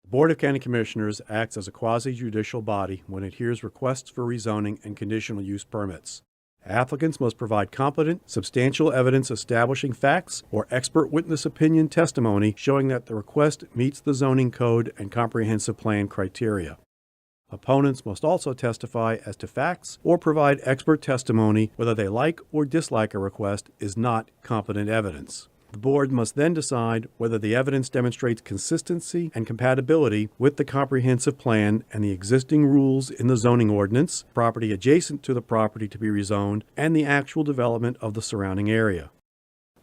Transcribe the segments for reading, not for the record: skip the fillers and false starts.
The Board of County Commissioners acts as a quasi-judicial body when it hears requests for rezoning and conditional use permits. Applicants must provide competent, substantial evidence establishing facts or expert witness opinion testimony showing that the request meets the zoning code and comprehensive plan criteria. Opponents must also testify as to facts or provide expert testimony whether they like or dislike a request is not competent evidence. The board must then decide whether the evidence demonstrates consistency and compatibility with the comprehensive plan and the existing rules in the zoning ordinance, property adjacent to the property to be rezoned, and the actual development of the surrounding area.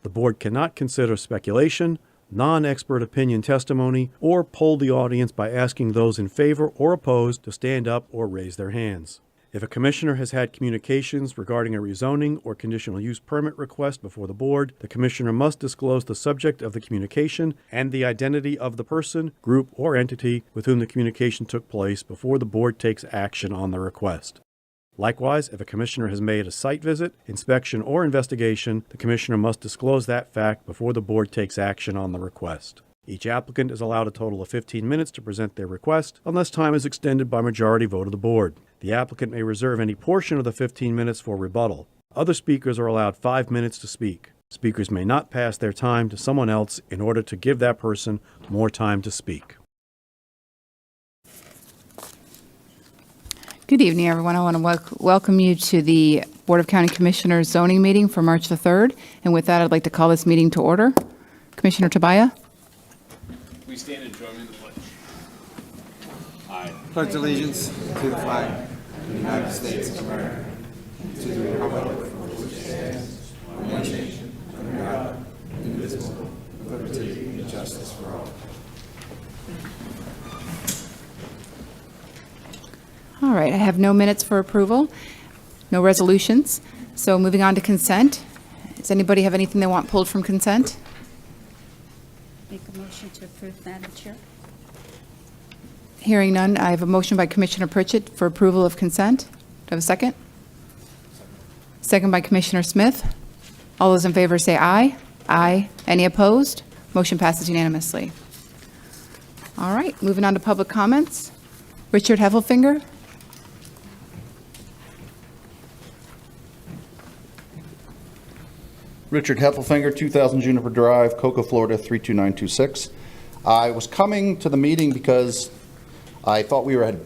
The board cannot consider speculation, non-expert opinion testimony, or poll the audience by asking those in favor or opposed to stand up or raise their hands. If a commissioner has had communications regarding a rezoning or conditional use permit request before the board, the commissioner must disclose the subject of the communication and the identity of the person, group, or entity with whom the communication took place before the board takes action on the request. Likewise, if a commissioner has made a site visit, inspection, or investigation, the commissioner must disclose that fact before the board takes action on the request. Each applicant is allowed a total of 15 minutes to present their request, unless time is extended by majority vote of the board. The applicant may reserve any portion of the 15 minutes for rebuttal. Other speakers are allowed 5 minutes to speak. Speakers may not pass their time to someone else in order to give that person more time to speak. Good evening, everyone. I want to welcome you to the Board of County Commissioners zoning meeting for March the 3rd. And with that, I'd like to call this meeting to order. Commissioner Tobia. We stand and join in the pledge. I Pledge allegiance to the flag of the United States of America, to the republic for which it stands, one nation, under God, indivisible, with liberty and justice for all. All right, I have no minutes for approval, no resolutions. So moving on to consent. Does anybody have anything they want pulled from consent? Make a motion to approve, Madam Chair. Hearing none, I have a motion by Commissioner Pritchett for approval of consent. Do I have a second? Second by Commissioner Smith. All those in favor say aye. Aye. Any opposed? Motion passes unanimously. All right, moving on to public comments. Richard Heffelfinger. Richard Heffelfinger, 2000 Juniper Drive, Cocoa, Florida, 32926. I was coming to the meeting because I thought we had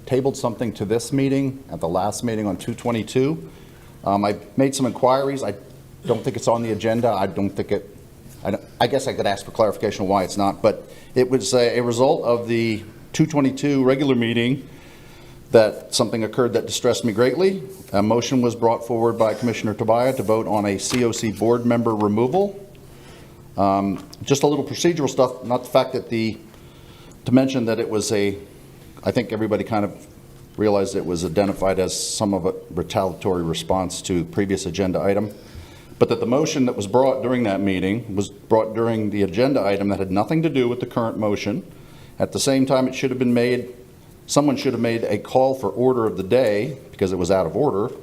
tabled something to this meeting at the last meeting on 2/22. I made some inquiries. I don't think it's on the agenda. I guess I could ask for clarification on why it's not, but it was a result of the 2/22 regular meeting that something occurred that distressed me greatly. A motion was brought forward by Commissioner Tobia to vote on a COC board member removal. Just a little procedural stuff, not the fact that to mention that it was I think everybody kind of realized it was identified as some of a retaliatory response to the previous agenda item, but that the motion that was brought during that meeting was brought during the agenda item that had nothing to do with the current motion. At the same time, it should have been made, someone should have made a call for order of the day because it was out of order.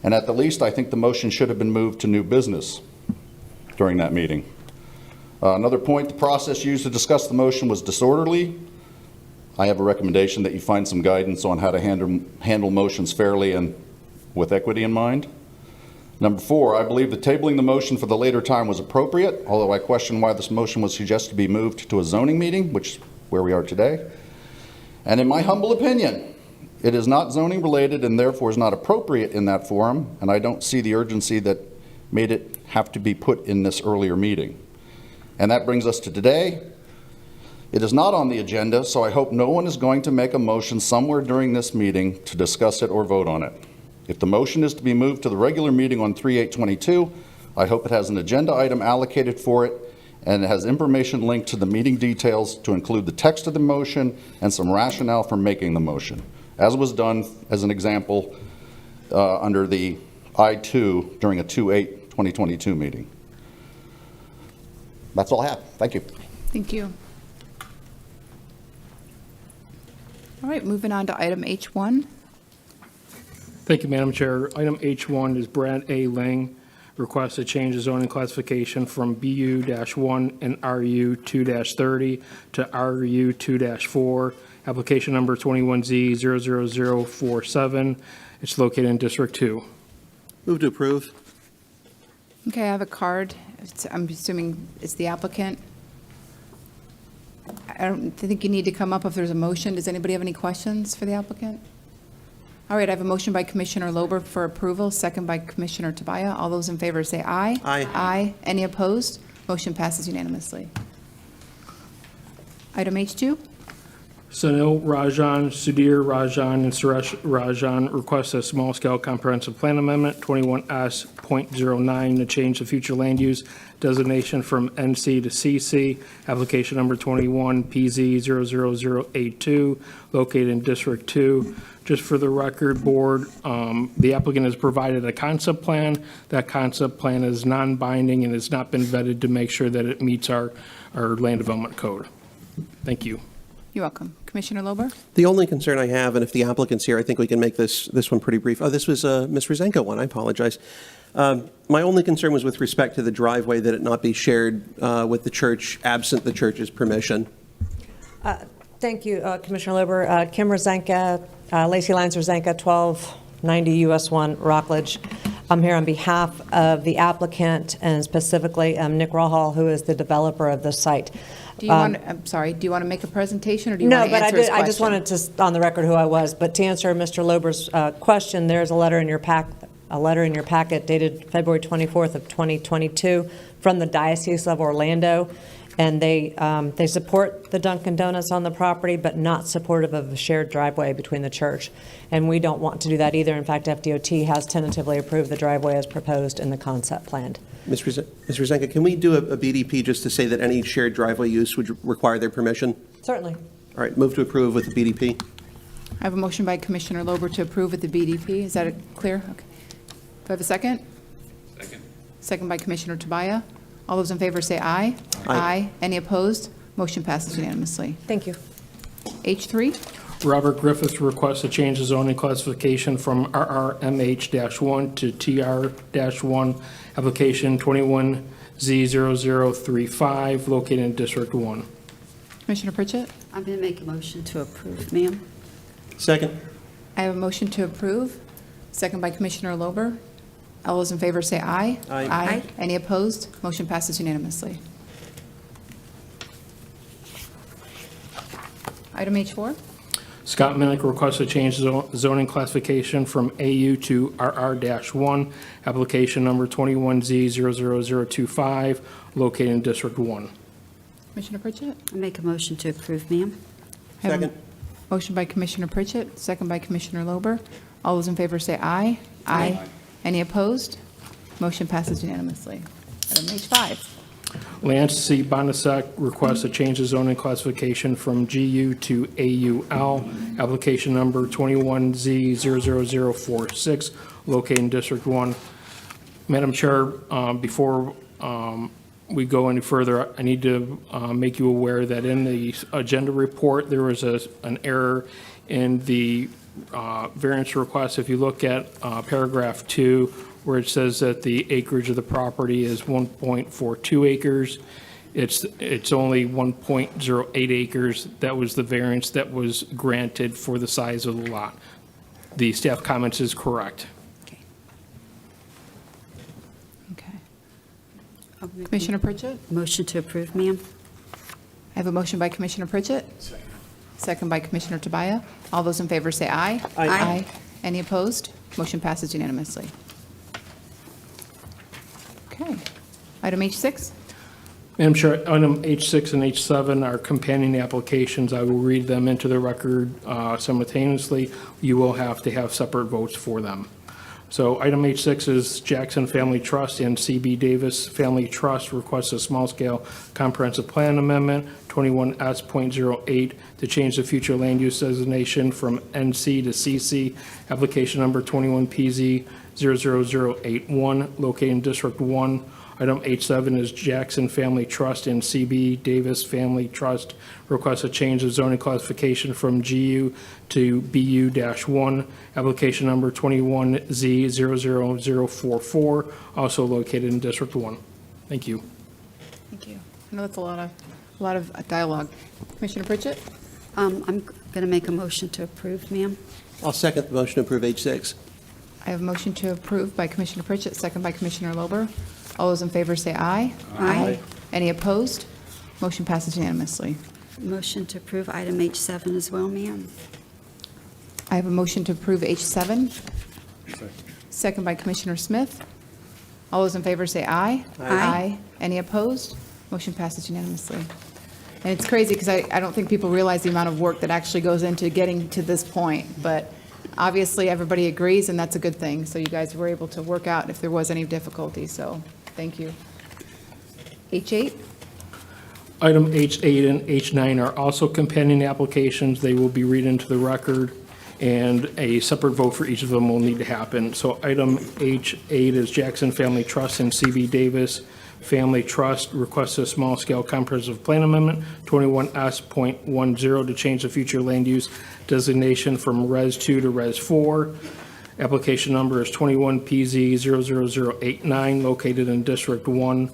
And at the least, I think the motion should have been moved to new business during that meeting. Another point, the process used to discuss the motion was disorderly. I have a recommendation that you find some guidance on how to handle motions fairly and with equity in mind. Number 4, I believe that tabling the motion for the later time was appropriate, although I question why this motion was suggested to be moved to a zoning meeting, which is where we are today. And in my humble opinion, it is not zoning related and therefore is not appropriate in that forum, and I don't see the urgency that made it have to be put in this earlier meeting. And that brings us to today. It is not on the agenda, so I hope no one is going to make a motion somewhere during this meeting to discuss it or vote on it. If the motion is to be moved to the regular meeting on 3/8/22, I hope it has an agenda item allocated for it and it has information linked to the meeting details to include the text of the motion and some rationale for making the motion, as was done as an example under the I-2 during a 2/8/2022 meeting. That's all I have. Thank you. Thank you. All right, moving on to item H1. Thank you, Madam Chair. Item H1 is Brad A. Lange, request to change the zoning classification from BU-1 and RU-2-30 to RU-2-4, application number 21Z00047. It's located in District 2. Move to approve. Okay, I have a card. I'm assuming it's the applicant. I don't think you need to come up if there's a motion. Does anybody have any questions for the applicant? All right, I have a motion by Commissioner Lober for approval, second by Commissioner Tobia. All those in favor say aye. Aye. Aye. Any opposed? Motion passes unanimously. Item H2. Sunil Rajan, Sudhir Rajan, and Suresh Rajan request a small-scale comprehensive plan amendment, 21S.09, to change the future land use designation from NC to CC, application number 21PZ00082, located in District 2. Just for the record, Board, the applicant has provided a concept plan. That concept plan is non-binding and has not been vetted to make sure that it meets our land development code. Thank you. You're welcome. Commissioner Lober? The only concern I have, and if the applicant's here, I think we can make this one pretty brief. Oh, this was Ms. Rezanka one. I apologize. My only concern was with respect to the driveway, that it not be shared with the church, absent the church's permission. Thank you, Commissioner Lober. Kim Rezanka, Lacey Lyons Rezanka, 1290 US 1, Rockledge. I'm here on behalf of the applicant and specifically Nick Rahal, who is the developer of this site. Do you want, I'm sorry, do you want to make a presentation or do you No, want to but answer his question? I just wanted to, on the record, who I was. But to answer Mr. Lober's question, there's a letter in your packet dated February 24th of 2022 from the Diocese of Orlando, and they support the Dunkin' Donuts on the property, but not supportive of a shared driveway between the church. And we don't want to do that either. In fact, FDOT has tentatively approved the driveway as proposed in the concept plan. Ms. Rezanka, can we do a BDP just to say that any shared driveway use would require their permission? Certainly. All right, move to approve with the BDP. I have a motion by Commissioner Lober to approve with the BDP. Is that clear? Okay. Do I have a second? Second. Second by Commissioner Tobia. All those in favor say aye. Aye. Any opposed? Motion passes unanimously. Thank you. H3. Robert Griffith requests to change the zoning classification from RRMH-1 to TR-1, application 21Z0035, located in District 1. Commissioner Pritchett. I'm going to make a motion to approve, ma'am. Second. I have a motion to approve, second by Commissioner Lober. All those in favor say aye. Aye. Aye. Any opposed? Motion passes unanimously. Item H4. Scott Minnick requests to change zoning classification from AU to RR-1, application number 21Z00025, located in District 1. Commissioner Pritchett. I make a motion to approve, ma'am. I have a Second. Motion by Commissioner Pritchett, second by Commissioner Lober. All those in favor say aye. Aye. Any opposed? Motion passes unanimously. Item H5. Lance C. Bonasek requests to change the zoning classification from GU to AUL, application number 21Z00046, located in District 1. Madam Chair, before we go any further, I need to make you aware that in the agenda report, there was an error in the variance request. If you look at paragraph 2, where it says that the acreage of the property is 1.42 acres, it's only 1.08 acres. That was the variance that was granted for the size of the lot. The staff comments is correct. Okay. I'll make a Commissioner Pritchett. Motion to approve, ma'am. I have a motion by Commissioner Pritchett. Second by Commissioner Tobia. All those in favor say aye. Aye. Any opposed? Motion passes unanimously. Okay. Item H6. Madam Chair, item H6 and H7 are companion applications. I will read them into the record simultaneously. You will have to have separate votes for them. So item H6 is Jackson Family Trust and CB Davis Family Trust requests a small-scale comprehensive plan amendment, 21S.08, to change the future land use designation from NC to CC, application number 21PZ00081, located in District 1. Item H7 is Jackson Family Trust and CB Davis Family Trust requests a change of zoning classification from GU to BU-1, application number 21Z00044, also located in District 1. Thank you. Thank you. I know that's a lot of dialogue. Commissioner Pritchett? I'm going to make a motion to approve, ma'am. I'll second the motion to approve H6. I have a motion to approve by Commissioner Pritchett, second by Commissioner Lober. All those in favor say aye. Aye. Any opposed? Motion passes unanimously. Motion to approve item H7 as well, ma'am. I have a motion to approve H7, second by Commissioner Smith. All those in favor say aye. Aye. Any opposed? Motion passes unanimously. And it's crazy because I don't think people realize the amount of work that actually goes into getting to this point, but obviously everybody agrees, and that's a good thing. So you guys were able to work out if there was any difficulty, so thank you. H8? Item H8 and H9 are also companion applications. They will be read into the record, and a separate vote for each of them will need to happen. So item H8 is Jackson Family Trust and CB Davis Family Trust requests a small-scale comprehensive plan amendment, 21S.10, to change the future land use designation from Res 2 to Res 4. Application number is 21PZ00089, located in District 1.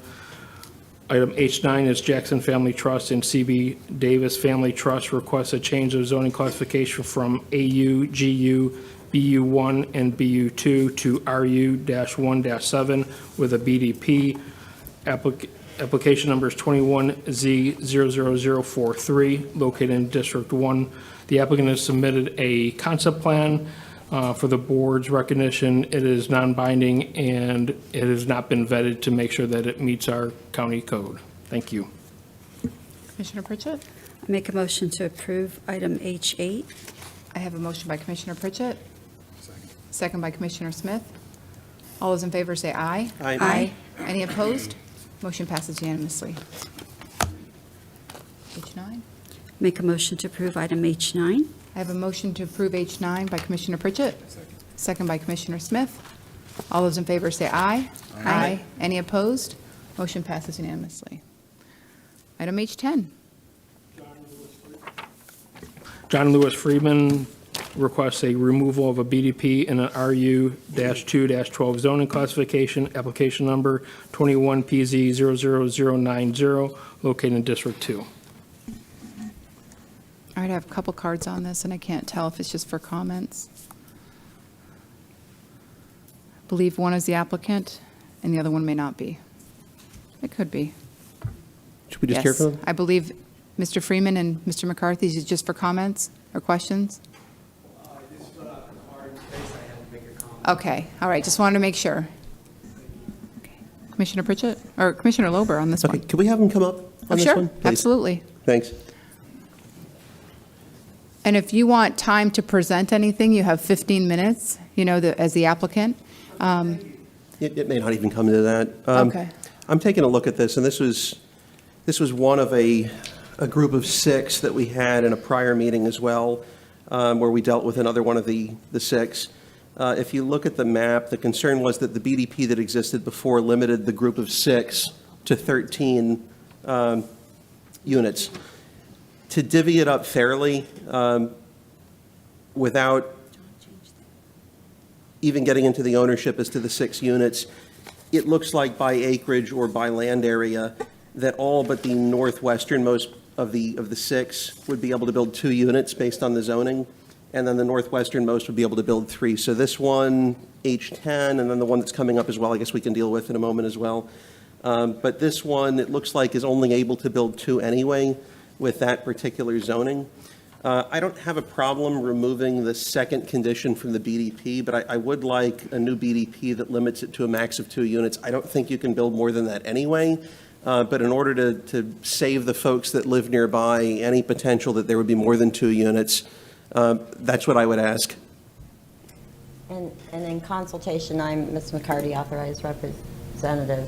Item H9 is Jackson Family Trust and CB Davis Family Trust requests a change of zoning classification from AU, GU, BU1, and BU2 to RU-1-7 with a BDP. Application number is 21Z00043, located in District 1. The applicant has submitted a concept plan for the board's recognition. It is non-binding, and it has not been vetted to make sure that it meets our county code. Thank you. Commissioner Pritchett? I make a motion to approve item H8. I have a motion by Commissioner Pritchett. Second by Commissioner Smith. All those in favor say aye. Aye. Any opposed? Motion passes unanimously. H9? Make a motion to approve item H9. I have a motion to approve H9 by Commissioner Pritchett. Second by Commissioner Smith. All those in favor say aye. Aye. Any opposed? Motion passes unanimously. Item H10. John Lewis Freeman requests a removal of a BDP in an RU-2-12 zoning classification, application number 21PZ00090, located in District 2. All right, I have a couple cards on this, and I can't tell if it's just for comments. I believe one is the applicant, and the other one may not be. It could be. Should we just hear from them? I believe Mr. Freeman and Mr. McCarthy's is just for comments or questions? Okay, all right, just wanted to make sure. Okay. Commissioner Pritchett, or Commissioner Lober on this Okay, one? can we have him come up on this Sure, one? Please? absolutely. Thanks. And if you want time to present anything, you have 15 minutes, as the applicant. It may not even come to that. Okay. I'm taking a look at this, and this was one of a group of 6 that we had in a prior meeting as well, where we dealt with another one of the 6. If you look at the map, the concern was that the BDP that existed before limited the group of 6 to 13 units. To divvy it up fairly, without even getting into the ownership as to the 6 units, it looks like by acreage or by land area that all but the northwesternmost of the 6 would be able to build 2 units based on the zoning, and then the northwesternmost would be able to build 3. So this one, H10, and then the one that's coming up as well, I guess we can deal with in a moment as well. But this one, it looks like, is only able to build 2 anyway with that particular zoning. I don't have a problem removing the second condition from the BDP, but I would like a new BDP that limits it to a max of 2 units. I don't think you can build more than that anyway, but in order to save the folks that live nearby any potential that there would be more than 2 units, that's what I would ask. And in consultation, I'm Ms. McCarty, authorized representative.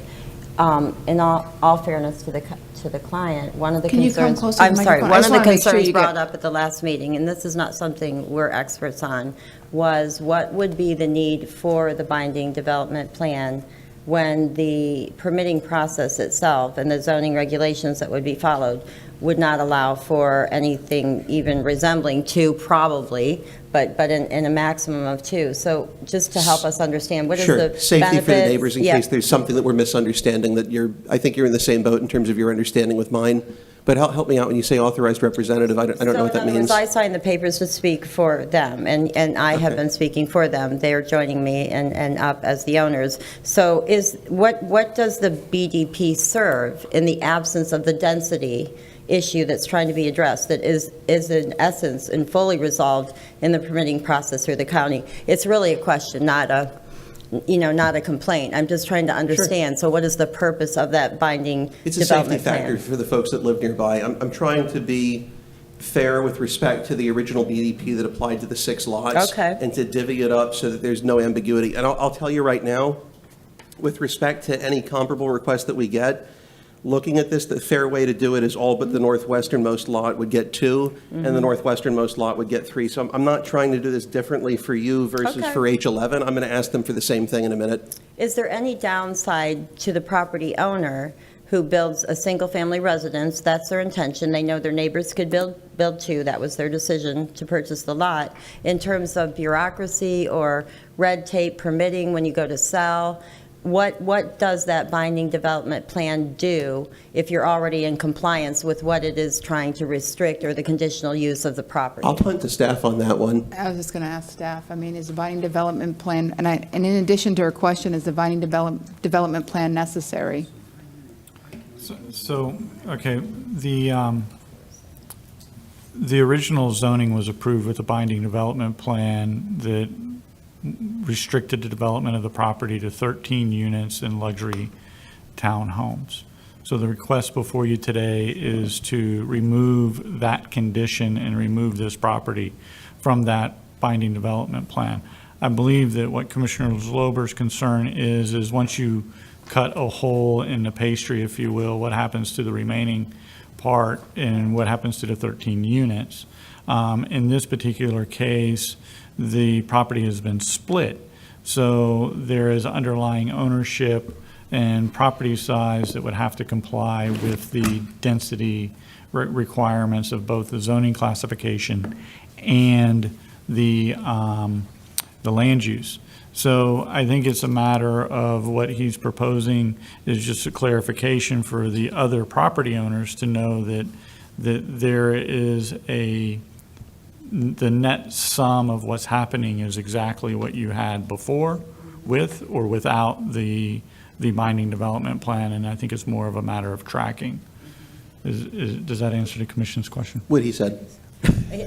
In all fairness to the client, one of the Can you come concerns, closer to the I'm sorry, microphone? I one just of the wanna make sure concerns you brought get- up at the last meeting, and this is not something we're experts on, was what would be the need for the binding development plan when the permitting process itself and the zoning regulations that would be followed would not allow for anything even resembling two, probably, but in a maximum of two. So just to help us understand, what is the Sure, benefits? safety for the neighbors in Yeah. case there's something that we're misunderstanding, I think you're in the same boat in terms of your understanding with mine. But help me out when you say authorized representative, I don't know what that So in other words, means. I signed the papers to speak for them, and I have Okay. been speaking for them. They're joining me and up as the owners. So what does the BDP serve in the absence of the density issue that's trying to be addressed, that is in essence and fully resolved in the permitting process through the county? It's really a question, not a complaint. I'm just trying to understand. So what is the purpose of that binding It's a safety development plan? factor for the folks that live nearby. I'm trying to be fair with respect to the original BDP that applied to the 6 lots. Okay. And to divvy it up so that there's no ambiguity. And I'll tell you right now, with respect to any comparable request that we get, looking at this, the fair way to do it is all but the northwesternmost lot would get 2, and the northwesternmost lot would get 3. So I'm not trying to do this differently for you versus Okay. for H11. I'm going to ask them for the same thing in a minute. Is there any downside to the property owner who builds a single-family residence? That's their intention. They know their neighbors could build 2. That was their decision to purchase the lot. In terms of bureaucracy or red tape permitting when you go to sell, what does that binding development plan do if you're already in compliance with what it is trying to restrict or the conditional use of the property? I'll punt to staff on that one. I was just going to ask staff, I mean, is the binding development plan, and in addition to her question, is the binding development plan necessary? So, okay, the original zoning was approved with a binding development plan that restricted the development of the property to 13 units in luxury townhomes. So the request before you today is to remove that condition and remove this property from that binding development plan. I believe that what Commissioner Lober's concern is once you cut a hole in the pastry, if you will, what happens to the remaining part and what happens to the 13 units. In this particular case, the property has been split. So there is underlying ownership and property size that would have to comply with the density requirements of both the zoning classification and the land use. So I think it's a matter of what he's proposing is just a clarification for the other property owners to know that there is the net sum of what's happening is exactly what you had before with or without the binding development plan, and I think it's more of a matter of tracking. Does that answer the Commission's question? What he said.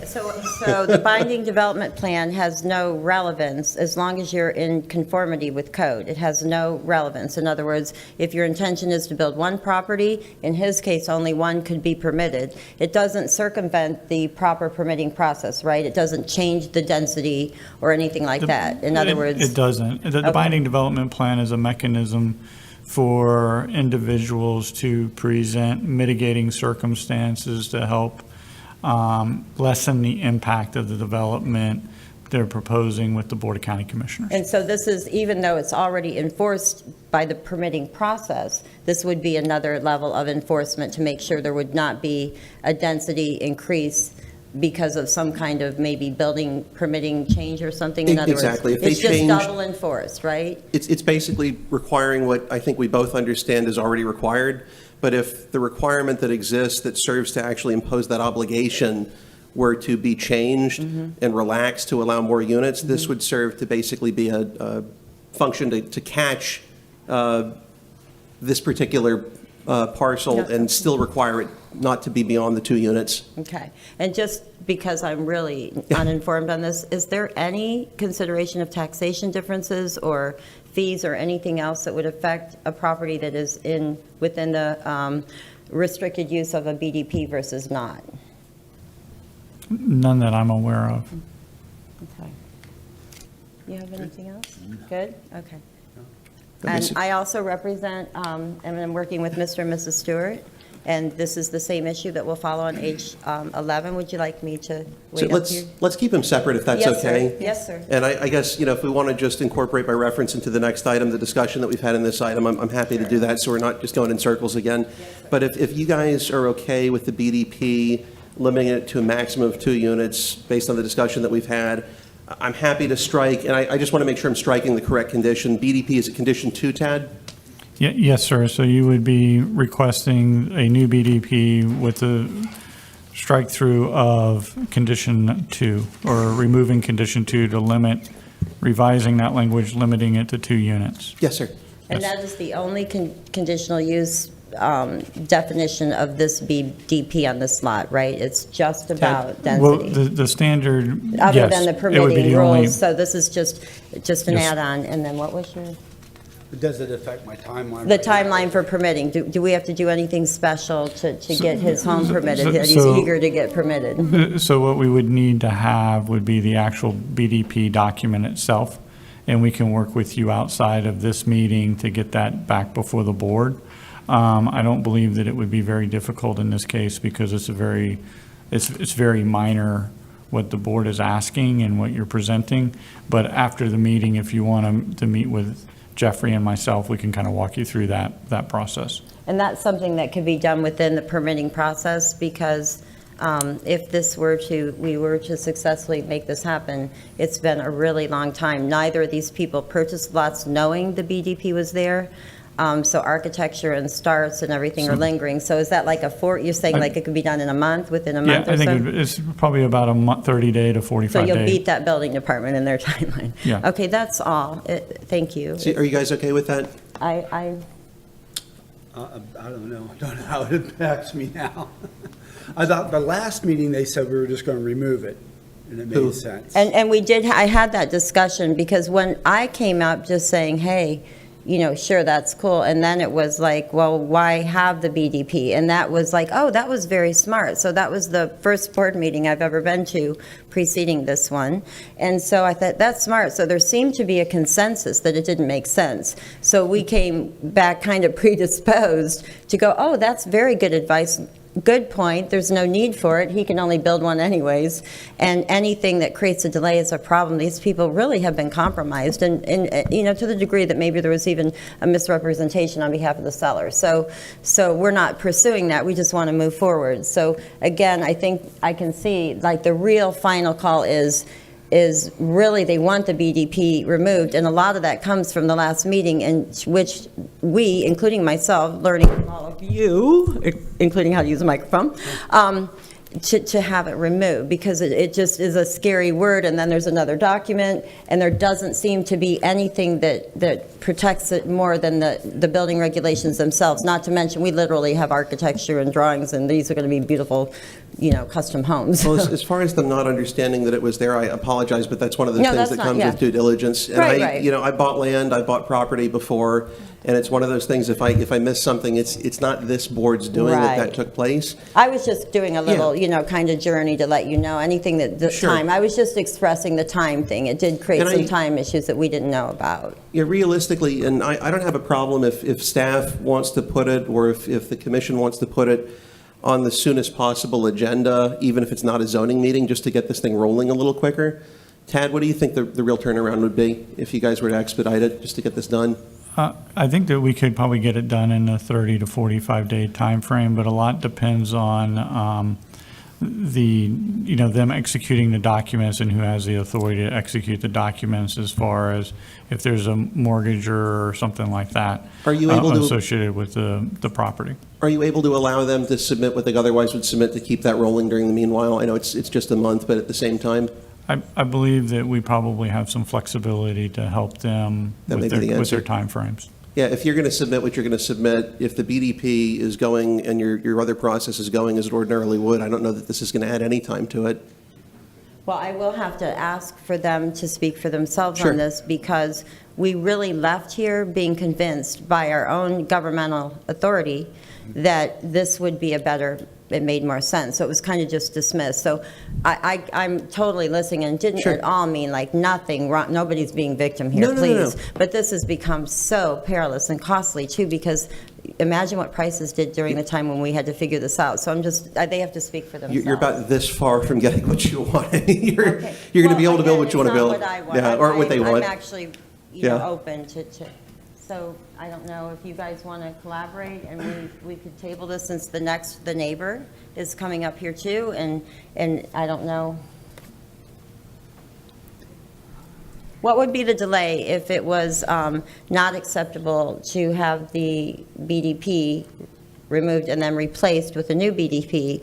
So the binding development plan has no relevance as long as you're in conformity with code. It has no relevance. In other words, if your intention is to build one property, in his case, only one could be permitted. It doesn't circumvent the proper permitting process, right? It doesn't change the density or anything like that. In other words. It doesn't. The binding development plan is a mechanism for individuals to present mitigating circumstances to help lessen the impact of the development they're proposing with the Board of County Commissioners. And so this is, even though it's already enforced by the permitting process, this would be another level of enforcement to make sure there would not be a density increase because of some kind of maybe building permitting change or something. In other Exactly. words, If they it's just change- double enforced, right? It's basically requiring what I think we both understand is already required. But if the requirement that exists that serves to actually impose that obligation were to be changed and relaxed to allow more units, this would serve to basically be a function to catch this particular parcel and still require it not to be beyond the 2 units. Okay. And just because I'm really uninformed on this, is there any consideration of taxation differences or fees or anything else that would affect a property that is within the restricted use of a BDP versus not? None that I'm aware of. Okay. You have anything else? Good? Okay. That makes And it- I also represent, and I'm working with Mr. and Mrs. Stewart, And this is the same issue that will follow on age 11. Would you like me to So wait up here? let's keep them separate if that's Yes, sir. okay. Yes, sir. And I guess, if we want to just incorporate by reference into the next item, the discussion that we've had in this item, I'm happy to do that, so we're not just going in circles again. But if you guys are okay with the BDP limiting it to a maximum of 2 units based on the discussion that we've had, I'm happy to strike, and I just want to make sure I'm striking the correct condition. BDP is at condition 2, Tad? Yes, sir. So you would be requesting a new BDP with the strike-through of condition 2, or removing condition 2 to limit, revising that language, limiting it to 2 units. Yes, sir. And Yes. that is the only conditional use definition of this BDP on this lot, right? It's just about Well, density, the standard, other yes, than the it would be permitting the only- rules. So this is just an Yes. add-on. And then what was your? Does it affect my timeline? The timeline for permitting. Do we have to do anything special to get his home permitted? That he's so- eager to get permitted. So what we would need to have would be the actual BDP document itself, and we can work with you outside of this meeting to get that back before the board. I don't believe that it would be very difficult in this case because it's very minor what the board is asking and what you're presenting. But after the meeting, if you want to meet with Jeffrey and myself, we can kind of walk you through that process. And that's something that could be done within the permitting process, because if we were to successfully make this happen, it's been a really long time. Neither of these people purchased lots knowing the BDP was there. So architecture and starts and everything are lingering. So is that like you're saying like it could be done in a month, within a month Yeah, or I so? think it's probably about a month, 30-day to 45-day. So you'll beat that building department in their timeline? Yeah. Okay, that's all. Thank you. So are you guys okay with that? I I don't know. I don't know how it impacts me now. I thought the last meeting, they said we were just going to remove it, and it Who? made sense. And I had that discussion, because when I came up just saying, hey, sure, that's cool. And then it was like, well, why have the BDP? And that was like, oh, that was very smart. So that was the first board meeting I've ever been to preceding this one. And so I thought, that's smart. So there seemed to be a consensus that it didn't make sense. So we came back kind of predisposed to go, oh, that's very good advice. Good point. There's no need for it. He can only build one anyways. And anything that creates a delay is a problem. These people really have been compromised, and to the degree that maybe there was even a misrepresentation on behalf of the seller. So we're not pursuing that. We just want to move forward. So again, I think I can see like the real final call is really they want the BDP removed, and a lot of that comes from the last meeting, in which we, including myself, learning from all of you, including how to use a microphone, to have it removed, because it just is a scary word, and then there's another document, and there doesn't seem to be anything that protects it more than the building regulations themselves, not to mention we literally have architecture and drawings, and these are going to be beautiful custom homes. Well, as far as them not understanding that it was there, I apologize, but that's one of the No, things that's that not- comes yeah. with due diligence. And Right, I, right. I bought land, I bought property before, and it's one of those things, if I miss something, it's not this board's doing that Right. took place. I was just doing a little, kind of journey to let you know anything that the Sure. time. I was just expressing the time thing. It did create And some I- time issues that we didn't know about. Yeah, realistically, and I don't have a problem if staff wants to put it, or if the commission wants to put it on the soonest possible agenda, even if it's not a zoning meeting, just to get this thing rolling a little quicker. Tad, what do you think the real turnaround would be if you guys were to expedite it, just to get this done? I think that we could probably get it done in a 30 to 45-day timeframe, but a lot depends on them executing the documents and who has the authority to execute the documents, as far as if there's a mortgage or something like that. Are you able to- associated with the property? Are you able to allow them to submit what they otherwise would submit to keep that rolling during the meanwhile? I know it's just a month, but at the same time, I believe that we probably have some flexibility to help them That may with be the their answer. timeframes. yeah, if you're going to submit what you're going to submit, if the BDP is going and your other process is going as it ordinarily would, I don't know that this is going to add any time to it. Well, I will have to ask for them to speak for themselves Sure. on this, because we really left here being convinced by our own governmental authority that this would be a better it made more sense. So it was kind of just dismissed. So I'm totally listening, and didn't Sure. at all mean like nothing wrong. Nobody's being victim here, No, no, no, please. no. But this has become so perilous and costly too, because imagine what prices did during the time when we had to figure this out. So I'm just, they have to speak for themselves. You're about this far from getting what you want. You're Okay. going to be Well, able to build again, what you want to it's not build. what I want. Yeah, or what they want. I'm actually, Yeah. open to, so I don't know if you guys want to collaborate, and we could table this since the neighbor is coming up here too, and I don't know. What would be the delay if it was not acceptable to have the BDP removed and then replaced with a new BDP?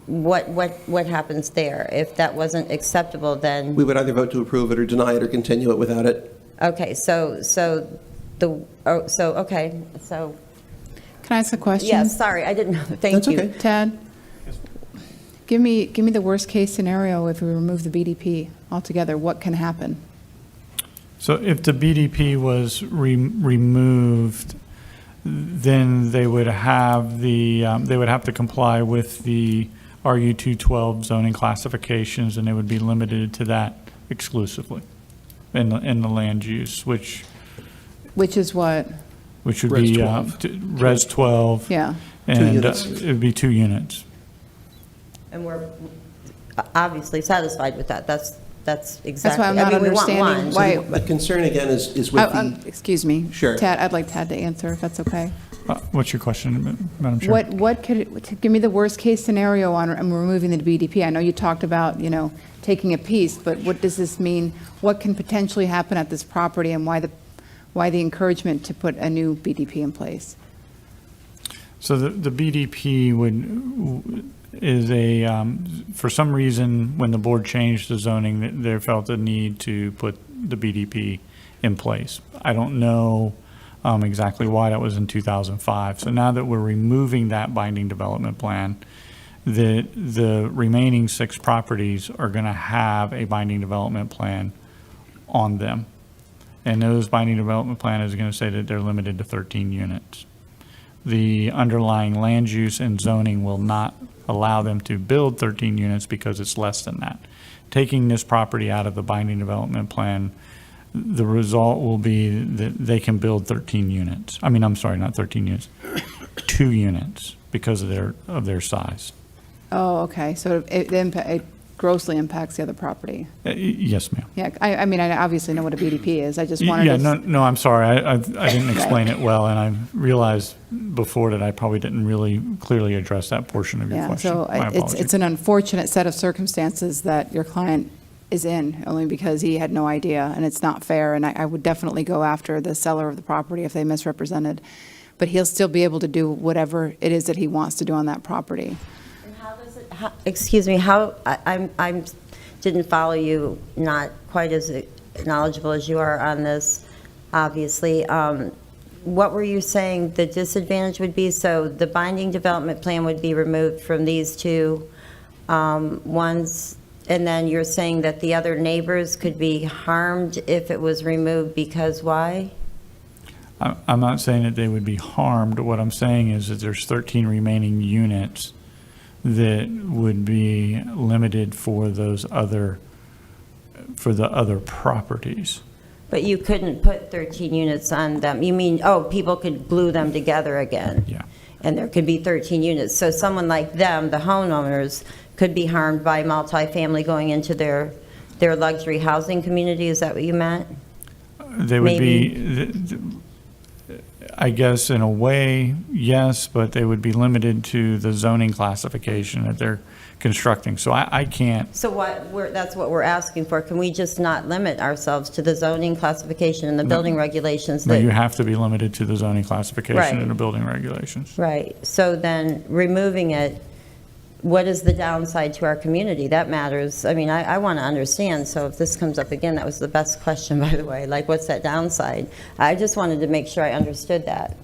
What happens there? If that wasn't acceptable, then, We would either vote to approve it or deny it or continue it without it. okay, so okay, so, Can I ask a question? yes, sorry, I didn't know, thank That's you. okay. Ted, give me the worst-case scenario if we remove the BDP altogether. What can happen? So if the BDP was removed, then they would have they would have to comply with the RU 212 zoning classifications, and they would be limited to that exclusively in the land use, which Which is what? would Res be 12. Res 12. Yeah. And units. it would be 2 units. And we're obviously satisfied with that, that's That's exactly, why I'm I not mean, we want understanding one. why. The concern again is with the, Excuse me. Sure. Tad, I'd like Tad to answer, if that's okay. What's your question, Madam Chair? What give me the worst-case scenario on removing the BDP? I know you talked about, taking a piece, but what does this mean? What can potentially happen at this property, and why the encouragement to put a new BDP in place? So the BDP is for some reason, when the board changed the zoning, they felt the need to put the BDP in place. I don't know exactly why that was in 2005. So now that we're removing that binding development plan, the remaining 6 properties are going to have a binding development plan on them. And those binding development plan is going to say that they're limited to 13 units. The underlying land use and zoning will not allow them to build 13 units because it's less than that. Taking this property out of the binding development plan, the result will be that they can build 13 units. I mean, I'm sorry, not 13 units, 2 units because of their size. Oh, okay, so it grossly impacts the other property. Yes, ma'am. Yeah, I mean, I obviously know what a BDP is, I just wanted Yeah, to... no, I'm sorry. I didn't explain it well, and I realized before that I probably didn't really clearly address that portion of your Yeah, question. so My it's apologies. an unfortunate set of circumstances that your client is in, only because he had no idea, and it's not fair, and I would definitely go after the seller of the property if they misrepresented. But he'll still be able to do whatever it is that he wants to do on that property. And how does it, excuse me, I didn't follow you, not quite as knowledgeable as you are on this, obviously. What were you saying the disadvantage would be? So the binding development plan would be removed from these 2 ones, and then you're saying that the other neighbors could be harmed if it was removed, because why? I'm not saying that they would be harmed. What I'm saying is that there's 13 remaining units that would be limited for the other properties. But you couldn't put 13 units on them. You mean, people could glue them together again? Yeah. And there could be 13 units. So someone like them, the homeowners, could be harmed by multifamily going into their luxury housing community? Is that what you meant? They would be, I guess, in a way, yes, but they would be limited to the zoning classification that they're constructing. So I can't. So that's what we're asking for. Can we just not limit ourselves to the zoning classification and the building regulations? No, you have to be limited to the zoning classification Right. and the building regulations. Right. So then removing it, what is the downside to our community? That matters. I mean, I want to understand. So if this comes up again, that was the best question, by the way. Like, what's that downside? I just wanted to make sure I understood that.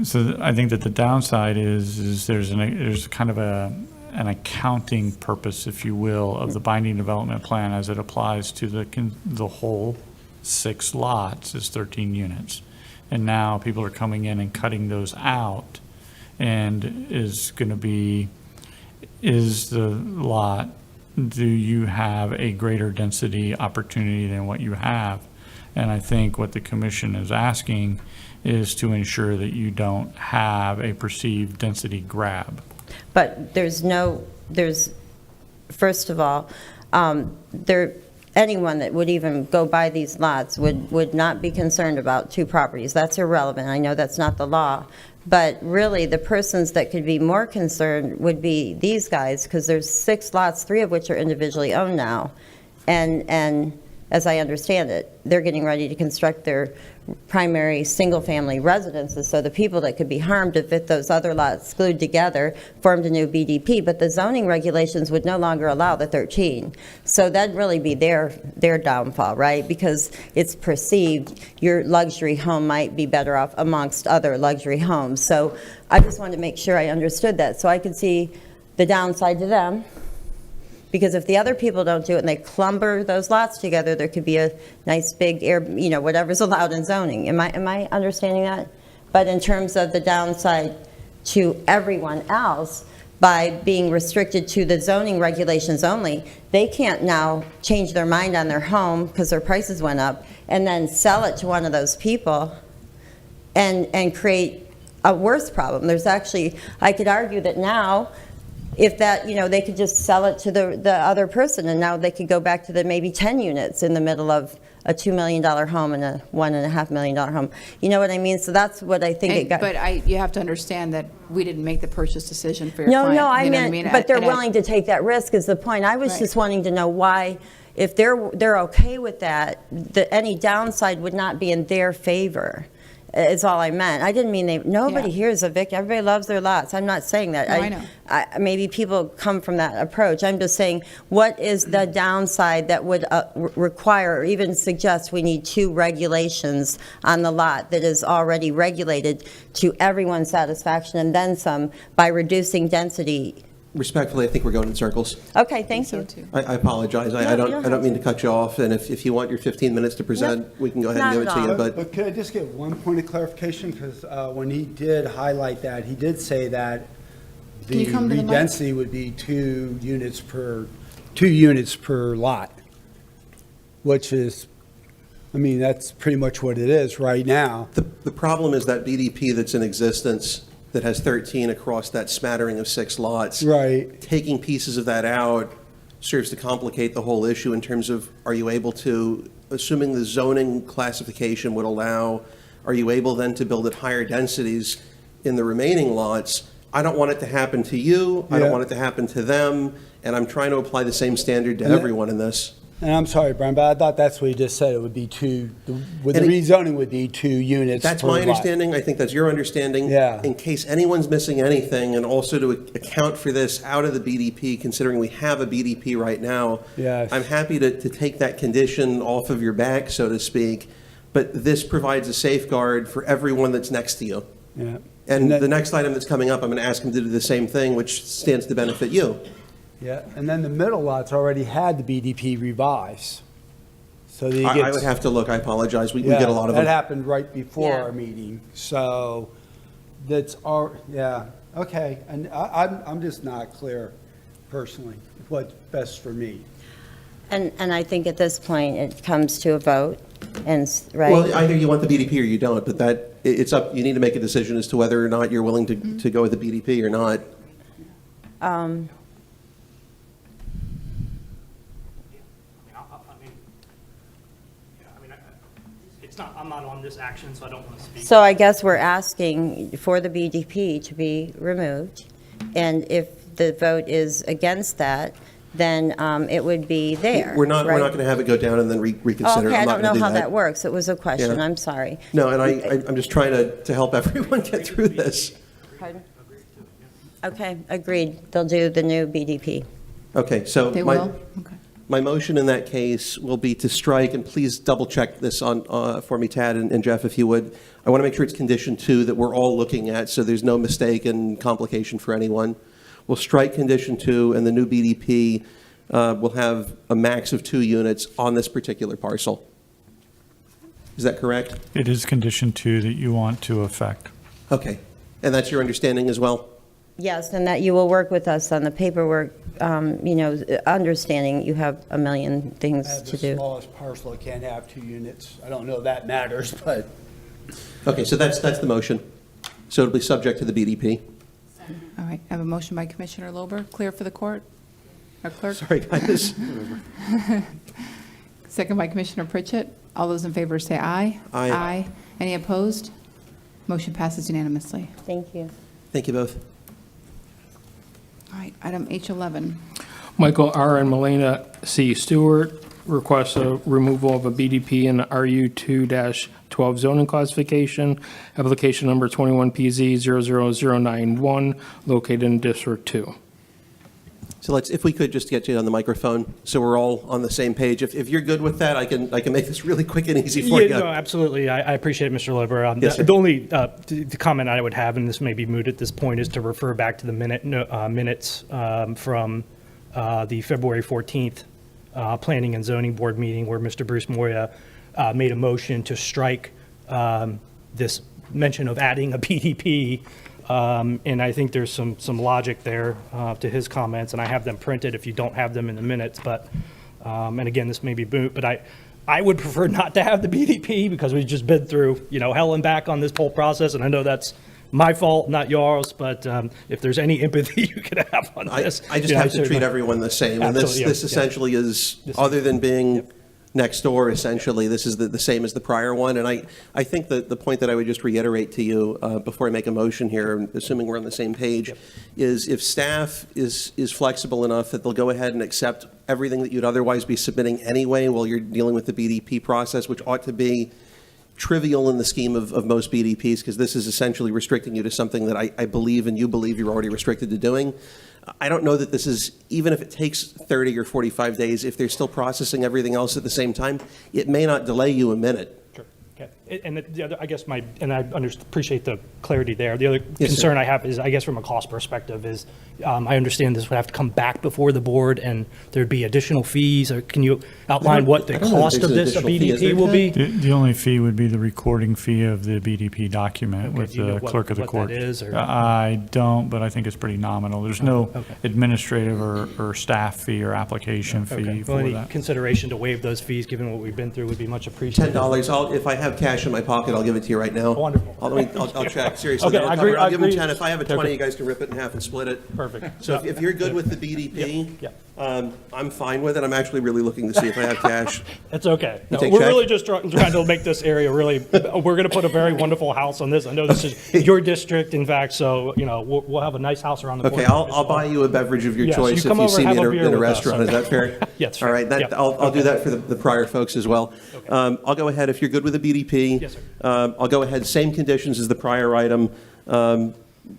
So I think that the downside is there's kind of an accounting purpose, if you will, of the binding development plan as it applies to the whole 6 lots is 13 units. And now people are coming in and cutting those out, and is going to be is the lot, do you have a greater density opportunity than what you have? And I think what the commission is asking is to ensure that you don't have a perceived density grab. But first of all, anyone that would even go buy these lots would not be concerned about two properties. That's irrelevant. I know that's not the law. But really, the persons that could be more concerned would be these guys, because there's 6 lots, 3 of which are individually owned now. And as I understand it, they're getting ready to construct their primary single-family residences, so the people that could be harmed if those other lots glued together formed a new BDP, but the zoning regulations would no longer allow the 13. So that'd really be their downfall, right? Because it's perceived your luxury home might be better off amongst other luxury homes. So I just wanted to make sure I understood that, so I could see the downside to them. Because if the other people don't do it and they clumber those lots together, there could be a nice big whatever's allowed in zoning. Am I understanding that? But in terms of the downside to everyone else, by being restricted to the zoning regulations only, they can't now change their mind on their home because their prices went up and then sell it to one of those people and create a worse problem. There's actually, I could argue that now, if that, they could just sell it to the other person, and now they could go back to the maybe 10 units in the middle of a $2 million home and a $1.5 million home. You know what I mean? So that's what I think it got. But you have to understand that we didn't make the purchase decision for your No, client. no, I You know what meant, but they're willing to take that risk is the point. I was just wanting to know why, if they're okay with that, any downside would not be in their favor. Is all I meant. I didn't mean nobody here is a victim. Everybody loves their lots. I'm not saying that. No, I know. Maybe people come from that approach. I'm just saying, what is the downside that would require or even suggest we need 2 regulations on the lot that is already regulated to everyone's satisfaction and then some by reducing density? Respectfully, I think we're going in circles. Okay, thank you. I apologize. I don't mean to cut you off, and if you want your 15 minutes to present, we can go ahead and give it to you. But could I just get one point of clarification? Because when he did highlight that, he did say that the re-density would be 2 units per lot, which is, I mean, that's pretty much what it is right now. The problem is that BDP that's in existence that has 13 across that smattering of 6 lots. Right. Taking pieces of that out serves to complicate the whole issue in terms of, are you able to, assuming the zoning classification would allow, are you able then to build at higher densities in the remaining lots? I don't want it to happen to you. I don't want it to happen to them. And I'm trying to apply the same standard to everyone in this. And I'm sorry, Brian, but I thought that's what he just said. It would be 2, with the rezoning would be 2 units per lot. That's my understanding. I think that's your understanding. Yeah. In case anyone's missing anything, and also to account for this out of the BDP, considering we have a BDP right now, Yes. I'm happy to take that condition off of your back, so to speak, but this provides a safeguard for everyone that's next to you. Yeah. And the next item that's coming up, I'm going to ask him to do the same thing, which stands to benefit you. Yeah, and then the middle lots already had the BDP revised. So they I would have to look. I apologize. We get a lot of them. That happened right before our meeting. So that's okay. And I'm just not clear personally what's best for me. And I think at this point, it comes to a vote, and, right? Well, either you want the BDP or you don't, but it's up. You need to make a decision as to whether or not you're willing to go with the BDP or not. I'm not on this action, so I don't want to speak. So I guess we're asking for the BDP to be removed, and if the vote is against that, then it would be there. We're not right? going to have it go down and then reconsider. Okay, I I'm not don't gonna know how do that works. It was a question. Yeah. I'm sorry. No, and I'm just trying to help everyone get through this. Pardon? Okay, agreed. They'll do the new BDP. Okay, so They will? Okay. my motion in that case will be to strike, and please double check this on for me, Tad and Jeff, if you would. I want to make sure it's condition 2 that we're all looking at, so there's no mistake and complication for anyone. We'll strike condition 2, and the new BDP will have a max of 2 units on this particular parcel. Is that correct? It is condition 2 that you want to affect. Okay, and that's your understanding as well? Yes, and that you will work with us on the paperwork, understanding you have a million I things have to the do. smallest parcel, I can't have 2 units. I don't know if that matters, but Okay, so that's the motion. So it'll be subject to the BDP. All right, I have a motion by Commissioner Lober. Clear for the court? Our clerk? Sorry, guys. Second by Commissioner Pritchett. All those in favor say aye. Aye. Aye. Any opposed? Motion passes unanimously. Thank you. Thank you both. All right, item H11. Michael R. and Melena C. Stewart request a removal of a BDP in the RU2-12 zoning classification, application number 21PZ00091, located in District 2. So if we could just get you on the microphone, so we're all on the same page. If you're good with that, I can make this really quick and easy for you. No, absolutely. I appreciate it, Mr. Lober. Yes, sir. The only the comment I would have, and this may be moot at this point, is to refer back to the minutes from the February 14th Planning and Zoning Board meeting where Mr. Bruce Moya made a motion to strike this mention of adding a PDP. And I think there's some logic there to his comments, and I have them printed if you don't have them in the minutes. But, and again, this may be moot, but I would prefer not to have the BDP because we've just been through, hell and back on this whole process, and I know that's my fault, not yours, but if there's any empathy you could have on this. I just have to treat everyone the same, and this essentially is, other than being next door, essentially, this is the same as the prior one. And I think that the point that I would just reiterate to you before I make a motion here, assuming we're on the same page, is if staff is flexible enough that they'll go ahead and accept everything that you'd otherwise be submitting anyway while you're dealing with the BDP process, which ought to be trivial in the scheme of most BDPs, because this is essentially restricting you to something that I believe and you believe you're already restricted to doing. I don't know that this is, even if it takes 30 or 45 days, if they're still processing everything else at the same time, it may not delay you a minute. Sure. Okay. And the other, I guess and I appreciate the clarity there. The other Yes, concern sir. I have is, I guess from a cost perspective, is I understand this would have to come back before the board and there'd be additional fees. Or can you outline what the I don't know if cost of there's this, a an additional fee, is BDP there, will be? The only fee would be the recording fee of the BDP document Okay, with do you know the clerk of the what court. that is, or- I don't, but I think it's pretty nominal. There's no Okay. administrative or staff fee or application Okay. fee Well, for any that. consideration to waive those fees, given what we've been through, would be much appreciated. $10. If I have cash in my pocket, I'll give it to you right now. Wonderful. I'll check, seriously. Okay, that'll I cover agree- it. I'll I give them agree. 10. If I have a 20, Okay. you guys can rip it in half and split it. Perfect. So if you're good with the BDP, Yeah. I'm fine with it. I'm actually really looking to see if I have cash. It's okay. No, take we're check? really just trying to make this area really, we're going to put a very wonderful house on this. I know this is your district, in fact, so, we'll have a nice house around the corner. Okay, I'll buy you a beverage of your Yes, choice you if come you over see and me have a in beer a with us, restaurant. Is okay. that fair? Yes, All fair. right, Yep. I'll do that for the prior folks as well. Okay. I'll go ahead, if you're good with the BDP. Yes, sir. I'll go ahead, same conditions as the prior item,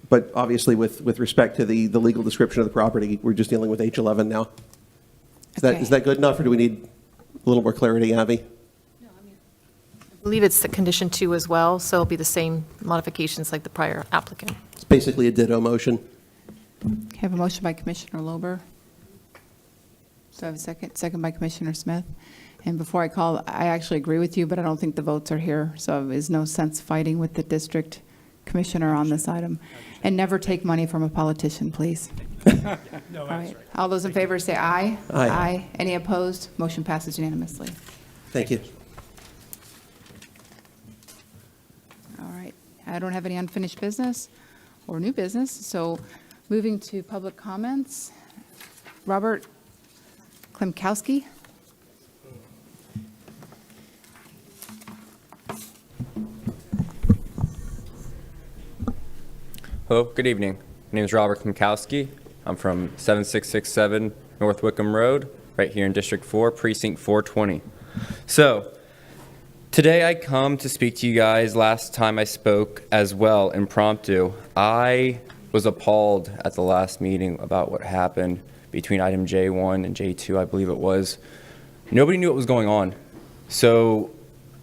but obviously with respect to the legal description of the property, we're just dealing with H11 now. Okay. Is that good enough, or do we need a little more clarity, Abby? I believe it's the condition 2 as well, so it'll be the same modifications like the prior applicant. It's basically a ditto motion. Okay, I have a motion by Commissioner Lober. So I have a second by Commissioner Smith. And before I call, I actually agree with you, but I don't think the votes are here, so there's no sense fighting with the district commissioner on this item. And never take money from a politician, please. All right. All those in favor say aye. Aye. Any opposed? Motion passes unanimously. Thank you. All right. I don't have any unfinished business or new business, so moving to public comments. Robert Klimkowski. Hello, good evening. My name is Robert Klimkowski. I'm from 7667 North Wickham Road, right here in District 4, Precinct 420. So, today I come to speak to you guys. Last time I spoke as well, impromptu. I was appalled at the last meeting about what happened between item J1 and J2, I believe it was. Nobody knew what was going on. So,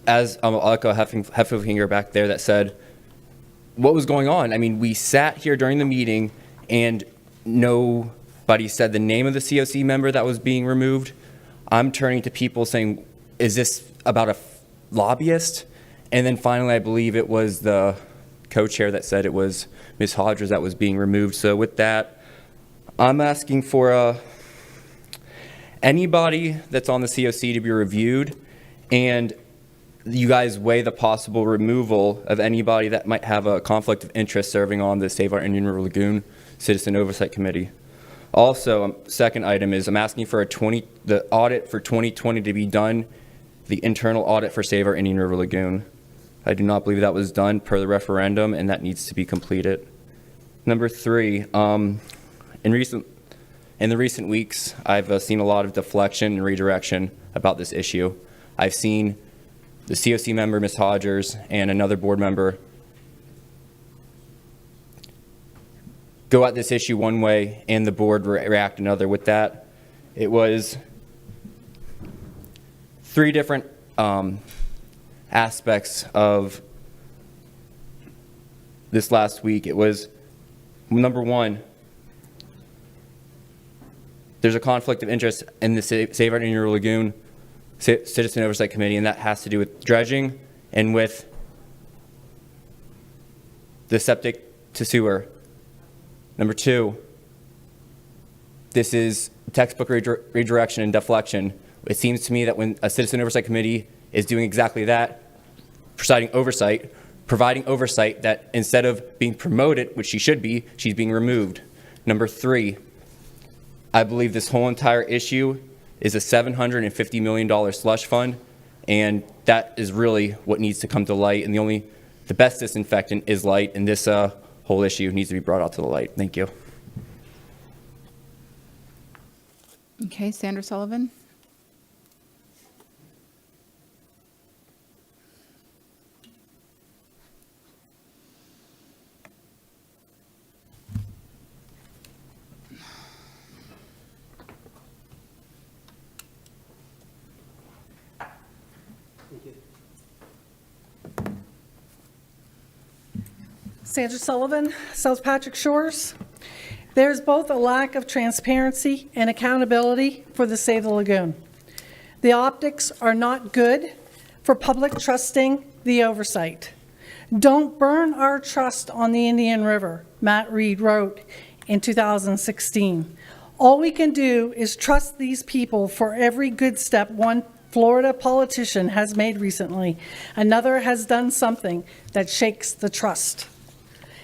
as I'll echo Heffelfinger back there that said, what was going on? I mean, we sat here during the meeting and nobody said the name of the COC member that was being removed. I'm turning to people saying, is this about a lobbyist? And then finally, I believe it was the co-chair that said it was Ms. Hodges that was being removed. So with that, I'm asking for anybody that's on the COC to be reviewed, and you guys weigh the possible removal of anybody that might have a conflict of interest serving on the Save Our Indian River Lagoon Citizen Oversight Committee. Also, second item is I'm asking for the audit for 2020 to be done, the internal audit for Save Our Indian River Lagoon. I do not believe that was done per the referendum, and that needs to be completed. Number 3, in the recent weeks, I've seen a lot of deflection and redirection about this issue. I've seen the COC member, Ms. Hodges, and another board member go at this issue one way and the board react another. With that, it was 3 different aspects of this last week. It was, number 1, there's a conflict of interest in the Save Our Indian River Lagoon Citizen Oversight Committee, and that has to do with dredging and with the septic to sewer. Number 2, this is textbook redirection and deflection. It seems to me that when a Citizen Oversight Committee is doing exactly that, providing oversight, that instead of being promoted, which she should be, she's being removed. Number 3, I believe this whole entire issue is a $750 million slush fund, and that is really what needs to come to light, and the best disinfectant is light, and this whole issue needs to be brought out to the light. Thank you. Okay, Sandra Sullivan. Sandra Sullivan, South Patrick Shores. There's both a lack of transparency and accountability for the Save the Lagoon. The optics are not good for public trusting the oversight. Don't burn our trust on the Indian River, Matt Reed wrote in 2016. All we can do is trust these people for every good step one Florida politician has made recently. Another has done something that shakes the trust.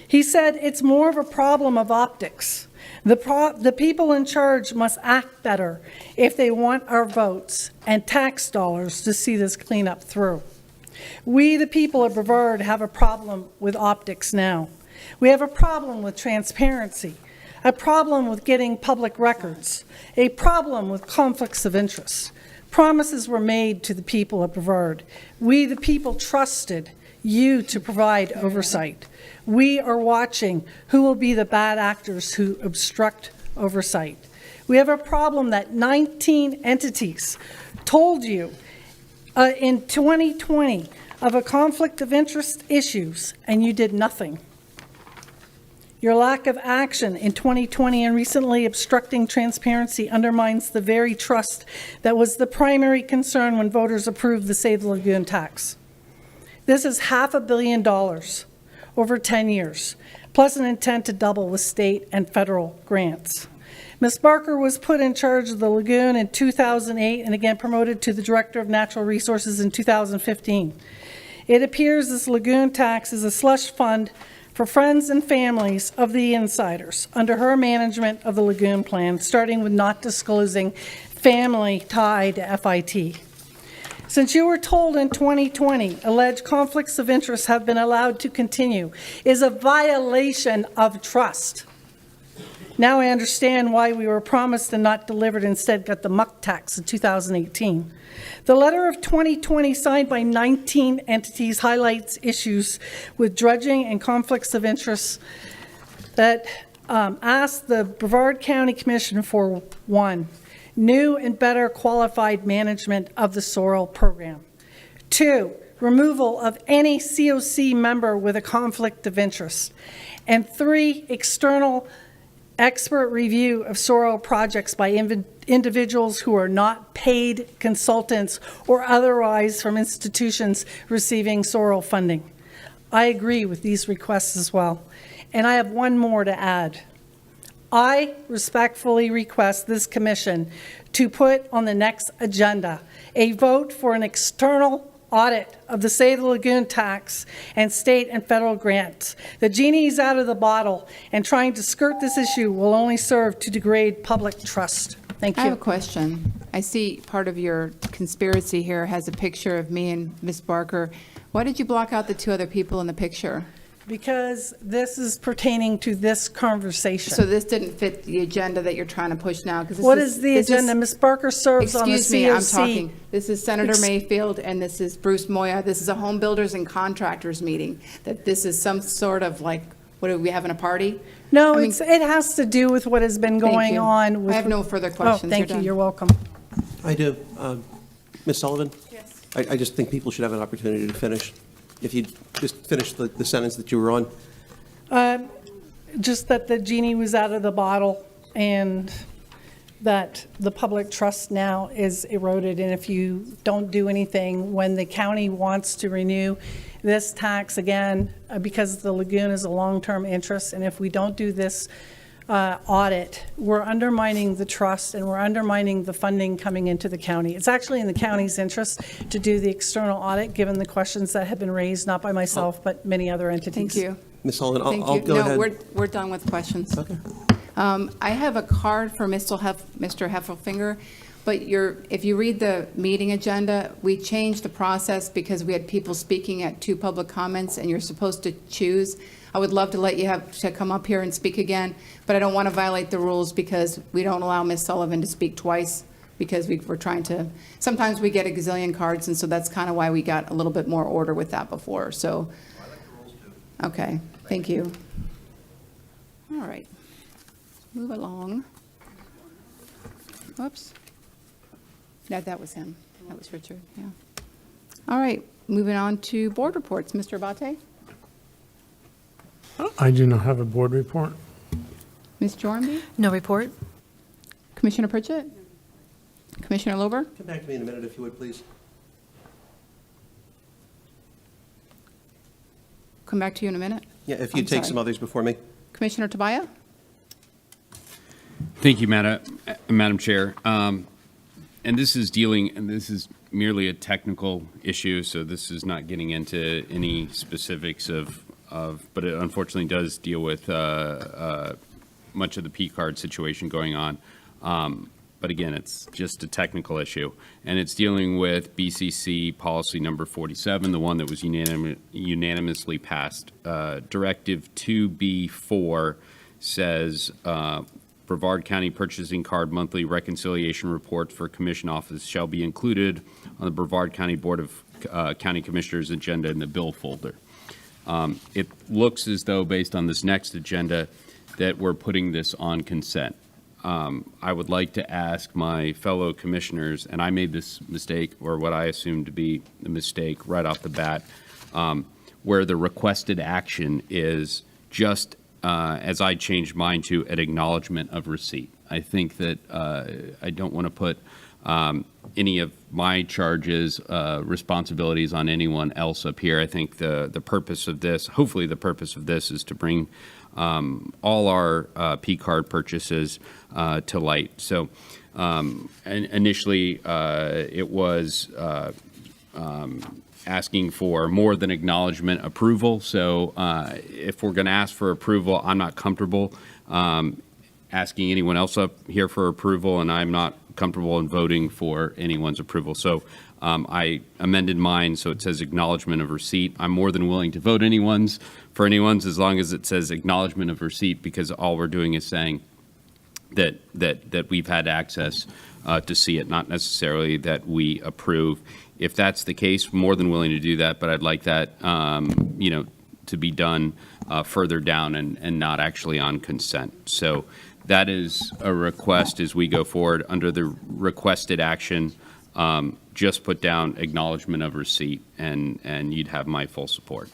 He said it's more of a problem of optics. The people in charge must act better if they want our votes and tax dollars to see this cleanup through. We, the people of Brevard, have a problem with optics now. We have a problem with transparency, a problem with getting public records, a problem with conflicts of interest. Promises were made to the people of Brevard. We, the people, trusted you to provide oversight. We are watching who will be the bad actors who obstruct oversight. We have a problem that 19 entities told you in 2020 of a conflict of interest issues, and you did nothing. Your lack of action in 2020 and recently obstructing transparency undermines the very trust that was the primary concern when voters approved the Save the Lagoon tax. This is $500 million over 10 years, plus an intent to double with state and federal grants. Ms. Barker was put in charge of the lagoon in 2008 and again promoted to the Director of Natural Resources in 2015. It appears this lagoon tax is a slush fund for friends and families of the insiders under her management of the lagoon plan, starting with not disclosing family tie to FIT. Since you were told in 2020 alleged conflicts of interest have been allowed to continue is a violation of trust. Now I understand why we were promised and not delivered, instead got the muck tax in 2018. The letter of 2020 signed by 19 entities highlights issues with dredging and conflicts of interest that asked the Brevard County Commission for 1, new and better qualified management of the soil program. 2, removal of any COC member with a conflict of interest. And 3, external expert review of soil projects by individuals who are not paid consultants or otherwise from institutions receiving soil funding. I agree with these requests as well. And I have one more to add. I respectfully request this commission to put on the next agenda a vote for an external audit of the Save the Lagoon tax and state and federal grants. The genie is out of the bottle, and trying to skirt this issue will only serve to degrade public trust. Thank you. I have a question. I see part of your conspiracy here has a picture of me and Ms. Barker. Why did you block out the two other people in the picture? Because this is pertaining to this conversation. So this didn't fit the agenda that you're trying to push now? What is the agenda? Ms. Barker serves on the COC. Excuse me, I'm talking. This is Senator Mayfield and this is Bruce Moya. This is a home builders and contractors meeting. That this is some sort of like, what are we having a party? No, I mean, it has to do with what has been Thank going you. on. With, I have no further questions. Oh, thank You're you. done. You're welcome. I do. Ms. Sullivan? Yes. I just think people should have an opportunity to finish. If you just finish the sentence that you were on. Just that the genie was out of the bottle and that the public trust now is eroded. And if you don't do anything when the county wants to renew this tax again, because the lagoon is a long-term interest, and if we don't do this audit, we're undermining the trust and we're undermining the funding coming into the county. It's actually in the county's interest to do the external audit, given the questions that have been raised, not by myself, but many other entities. Thank you. Ms. Sullivan, Thank I'll you. go ahead. No, we're done with questions. Okay. I have a card for Mr. Heffelfinger, but if you read the meeting agenda, we changed the process because we had people speaking at 2 public comments, and you're supposed to choose. I would love to let you have to come up here and speak again, but I don't want to violate the rules because we don't allow Ms. Sullivan to speak twice because we're trying to, sometimes we get a gazillion cards, and so that's kind of why we got a little bit more order with that before. So, okay, thank you. All right, move along. Whoops. No, that was him. That was Richard, yeah. All right, moving on to board reports. Mr. Abate? I do not have a board report. Ms. Jornby? No report. Commissioner Pritchett? Commissioner Lober? Come back to me in a minute if you would, please. Come back to you in a minute. Yeah, if you'd take some others before me. Commissioner Tobia? Thank you, Madam Chair. And this is merely a technical issue, so this is not getting into any specifics but it unfortunately does deal with much of the P card situation going on. But again, it's just a technical issue, and it's dealing with BCC policy number 47, the one that was unanimously passed. Directive 2B4 says Brevard County Purchasing Card monthly reconciliation reports for Commission Office shall be included on the Brevard County Board of County Commissioners agenda in the bill folder. It looks as though, based on this next agenda, that we're putting this on consent. I would like to ask my fellow commissioners, and I made this mistake, or what I assumed to be a mistake right off the bat, where the requested action is just, as I changed mine to, an acknowledgement of receipt. I think that I don't want to put any of my charges, responsibilities on anyone else up here. I think the purpose of this, hopefully the purpose of this, is to bring all our P card purchases to light. So initially it was asking for more than acknowledgement approval. So if we're going to ask for approval, I'm not comfortable asking anyone else up here for approval, and I'm not comfortable in voting for anyone's approval. So I amended mine so it says acknowledgement of receipt. I'm more than willing to vote for anyone's as long as it says acknowledgement of receipt, because all we're doing is saying that we've had access to see it, not necessarily that we approve. If that's the case, more than willing to do that, but I'd like that to be done further down and not actually on consent. So that is a request as we go forward. Under the requested action, just put down acknowledgement of receipt, and you'd have my full support.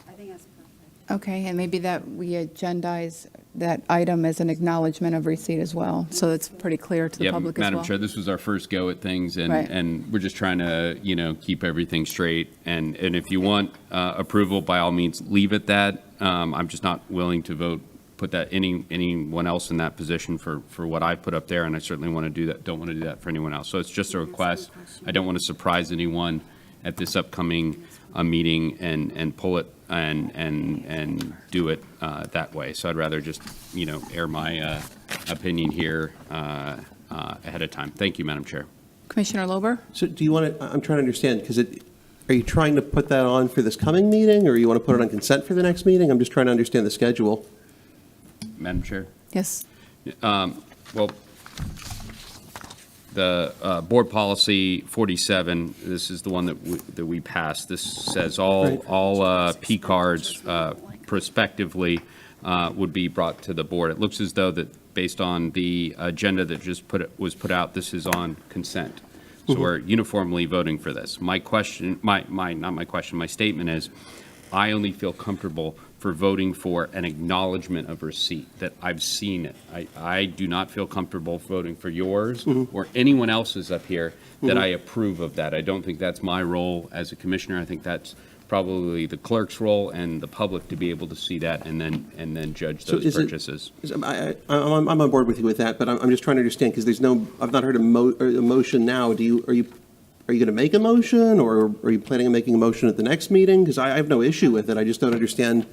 Okay, and maybe that we agendize that item as an acknowledgement of receipt as well, so it's pretty clear to the Yeah, public as well. Madam Chair, this was our first go at things, and, Right. and we're just trying to, keep everything straight. And if you want approval, by all means, leave it that. I'm just not willing to put that, anyone else in that position for what I put up there, and I certainly want to do that, don't want to do that for anyone else. So it's just a request. I don't want to surprise anyone at this upcoming meeting and pull it and do it that way. So I'd rather just, air my opinion here ahead of time. Thank you, Madam Chair. Commissioner Lober? So do you want to, I'm trying to understand, because are you trying to put that on for this coming meeting, or you want to put it on consent for the next meeting? I'm just trying to understand the schedule. Madam Chair? Yes. Well, the board policy 47, this is the one that we passed. This says all P cards prospectively would be brought to the board. It looks as though that based on the agenda that just was put out, this is on consent. So we're uniformly voting for this. My question, not my question, my statement is, I only feel comfortable for voting for an acknowledgement of receipt, that I've seen it. I do not feel comfortable voting for yours or anyone else's up here that I approve of that. I don't think that's my role as a commissioner. I think that's probably the clerk's role and the public to be able to see that and then judge those purchases. I'm on board with you with that, but I'm just trying to understand, because I've not heard a motion now. Are you going to make a motion, or are you planning on making a motion at the next meeting? Because I have no issue with it. I just don't understand